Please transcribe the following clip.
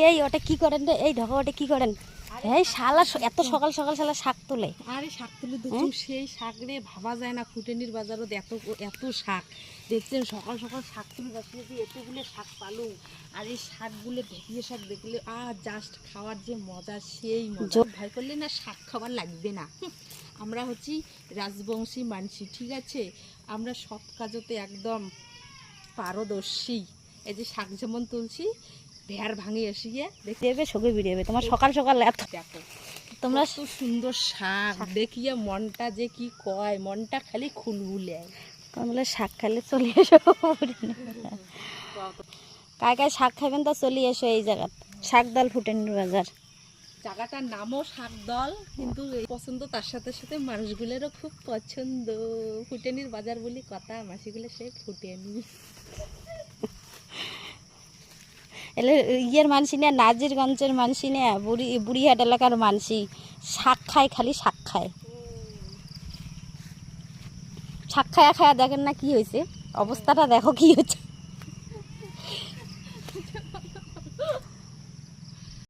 এই ওটা কি করেন রে? এই ঢোকা ওটা কি করেন? এই শালা এত সকাল সকাল শালা শাক তোলে। আরে শাক তুলে তো সেই শাক রে ভাবা যায় না। ফুটেনির বাজারও এত এত শাক দেখছেন, সকাল সকাল শাক তুলে বসিয়েছি, এতগুলো শাক পালু। আর এই শাকগুলো ঢেকিয়ে শাক দেখলে জাস্ট খাওয়ার যে মজা, সেই মজা। ভয় করলে না শাক খাবার লাগবে না। আমরা হচ্ছি রাজবংশী মানসি, ঠিক আছে? আমরা সৎ কাজতে একদম পারদর্শী। এই যে শাক যেমন তুলছি, ভেড় ভাঙে এসিয়ে দেখতে যাবে সবে বেরিয়ে তোমার সকাল সকাল এত দেখো তোমরা কত সুন্দর শাক দেখিয়ে মনটা যে কি কয়, মনটা খালি খুলবুলে। তোমরা শাক খাইলে চলে এসো। কায় কায় শাক খাবেন তা চলে এসো এই জায়গাত। শাকদল ফুটেনির বাজার। জায়গাটার নামও শাক দল, কিন্তু এই পছন্দ তার সাথে সাথে মানুষগুলোরও খুব পছন্দ। ফুটেনির বাজার বলি কথা, মাসিগুলো সেই ফুটেনি। এলে ইয়ের মানসি না, নাজিরগঞ্জের মানসি না, বুড়িহাট এলাকার মানসি শাক খায়, খালি শাক খায়। শাক খায়া খায়া দেখেন না কি হয়েছে, অবস্থাটা দেখো কি হচ্ছে।